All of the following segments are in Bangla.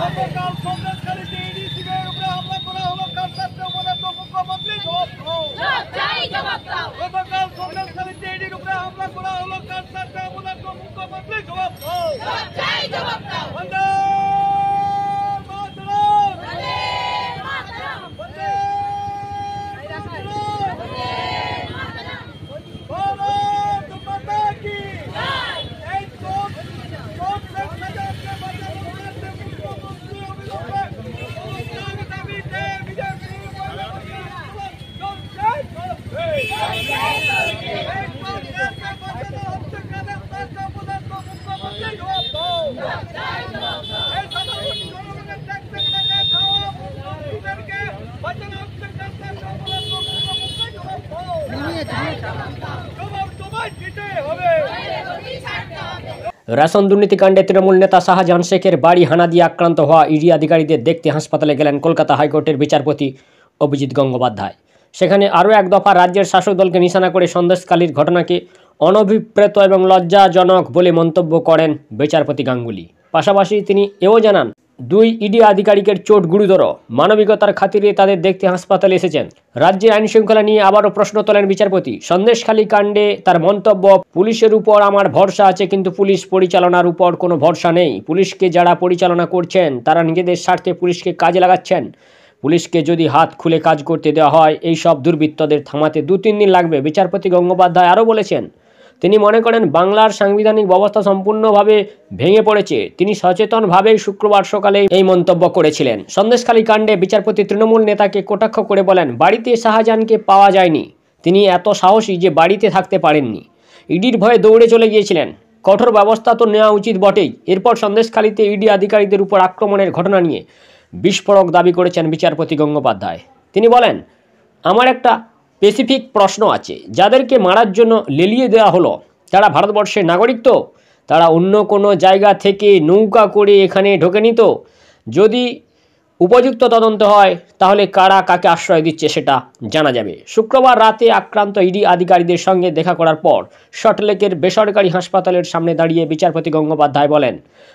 গতকাল সন্দেশখালীতে ইডি শিবিরের উপরে হামলা করা হলো, কার সাথে উপদেষ্টা মুখ্যমন্ত্রী জবাব দাও। গতকাল সন্দেশখালীতে ইডির উপরে হামলা করা হলো, কার সাথে উপদেষ্টা মুখ্যমন্ত্রী জবাব দাও। বন্দে মাতরম, বন্দে মাতরম, ভারত মাতা কি জয়। এই চোখ শেখ হাসিনাকে বাঁচানোর জন্য মুখ্যমন্ত্রী অবিলম্বে অবস্থান দাবিতে বিজেপি রেশন দুর্নীতিকাণ্ডে তৃণমূল নেতা শাহজাহান শেখের বাড়ি হানা দিয়ে আক্রান্ত হওয়া ইডি আধিকারিকদের দেখতে হাসপাতালে গেলেন কলকাতা হাইকোর্টের বিচারপতি অভিজিৎ গঙ্গোপাধ্যায়। সেখানে আরও এক দফা রাজ্যের শাসক দলকে নিশানা করে সন্দেশখালীর ঘটনাকে অনভিপ্রেত এবং লজ্জাজনক বলে মন্তব্য করেন বিচারপতি গাঙ্গুলি। পাশাপাশি তিনি এও জানান, দুই ইডি আধিকারিকের চোট গুরুতর, মানবিকতার খাতিরে তাদের দেখতে হাসপাতালে এসেছেন। রাজ্যের আইন শৃঙ্খলা নিয়ে আবারও প্রশ্ন তোলেন বিচারপতি। সন্দেশখালী কাণ্ডে তার মন্তব্য, পুলিশের উপর আমার ভরসা আছে, কিন্তু পুলিশ পরিচালনার উপর কোনো ভরসা নেই। পুলিশকে যারা পরিচালনা করছেন তারা নিজেদের স্বার্থে পুলিশকে কাজে লাগাচ্ছেন। পুলিশকে যদি হাত খুলে কাজ করতে দেওয়া হয়, এই সব দুর্বৃত্তদের থামাতে 2-3 দিন লাগবে। বিচারপতি গঙ্গোপাধ্যায় আরও বলেছেন, তিনি মনে করেন বাংলার সাংবিধানিক ব্যবস্থা সম্পূর্ণভাবে ভেঙে পড়েছে। তিনি সচেতনভাবেই শুক্রবার সকালে এই মন্তব্য করেছিলেন। সন্দেশখালী কাণ্ডে বিচারপতি তৃণমূল নেতাকে কটাক্ষ করে বলেন, বাড়িতে শাহজাহানকে পাওয়া যায়নি, তিনি এত সাহসী যে বাড়িতে থাকতে পারেননি, ইডির ভয়ে দৌড়ে চলে গিয়েছিলেন। কঠোর ব্যবস্থা তো নেওয়া উচিত বটেই। এরপর সন্দেশখালীতে ইডি আধিকারিকদের উপর আক্রমণের ঘটনা নিয়ে বিস্ফোরক দাবি করেছেন বিচারপতি গঙ্গোপাধ্যায়। তিনি বলেন, আমার একটা স্পেসিফিক প্রশ্ন আছে, যাদেরকে মারার জন্য লেলিয়ে দেওয়া হলো তারা ভারতবর্ষের নাগরিক তো? তারা অন্য কোনো জায়গা থেকে নৌকা করে এখানে ঢোকেনি তো? যদি উপযুক্ত তদন্ত হয় তাহলে কারা কাকে আশ্রয় দিচ্ছে সেটা জানা যাবে। শুক্রবার রাতে আক্রান্ত ইডি আধিকারিকদের সঙ্গে দেখা করার পর সল্টলেকের বেসরকারি হাসপাতালের সামনে দাঁড়িয়ে বিচারপতি গঙ্গোপাধ্যায় বলেন,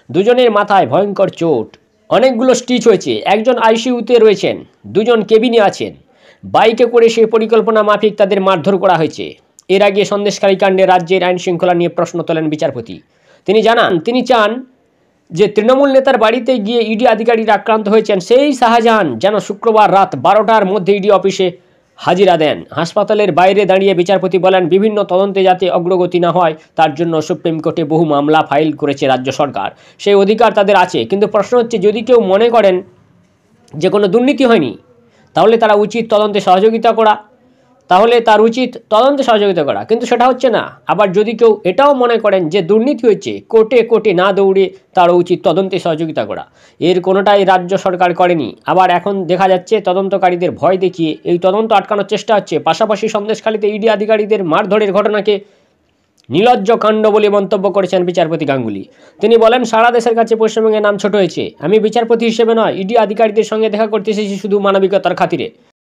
দুজনের মাথায় ভয়ঙ্কর চোট, অনেকগুলো স্টিচ হয়েছে, একজন আইসিইউতে রয়েছেন, দুজন কেবিনে আছেন। বাইকে করে সেই পরিকল্পনা মাফিক তাদের মারধর করা হয়েছে। এর আগে সন্দেশখালী কাণ্ডে রাজ্যের আইন শৃঙ্খলা নিয়ে প্রশ্ন তোলেন বিচারপতি। তিনি জানান, তিনি চান যে তৃণমূল নেতার বাড়িতে গিয়ে ইডি আধিকারিকরা আক্রান্ত হয়েছেন সেই শাহজাহান যেন শুক্রবার রাত 12টার মধ্যে ইডি অফিসে হাজিরা দেন। হাসপাতালের বাইরে দাঁড়িয়ে বিচারপতি বলেন, বিভিন্ন তদন্তে যাতে অগ্রগতি না হয় তার জন্য সুপ্রিম কোর্টে বহু মামলা ফাইল করেছে রাজ্য সরকার, সেই অধিকার তাদের আছে। কিন্তু প্রশ্ন হচ্ছে, যদি কেউ মনে করেন যে কোনো দুর্নীতি হয়নি, তাহলে তার উচিত তদন্তে সহযোগিতা করা, কিন্তু সেটা হচ্ছে না। আবার যদি কেউ এটাও মনে করেন যে দুর্নীতি হয়েছে, কোর্টে না দৌড়ে তার উচিত তদন্তে সহযোগিতা করা, এর কোনোটাই রাজ্য সরকার করেনি। আবার এখন দেখা যাচ্ছে তদন্তকারীদের ভয় দেখিয়ে এই তদন্ত আটকানোর চেষ্টা হচ্ছে। পাশাপাশি সন্দেশখালীতে ইডি আধিকারিকদের মারধরের ঘটনাকে নির্লজ্জ কাণ্ড বলে মন্তব্য করেছেন বিচারপতি গাঙ্গুলি। তিনি বলেন, সারা দেশের কাছে পশ্চিমবঙ্গের নাম ছোট হয়েছে। আমি বিচারপতি হিসেবে নয়, ইডি আধিকারিকদের সঙ্গে দেখা করতে এসেছি শুধু মানবিকতার খাতিরে।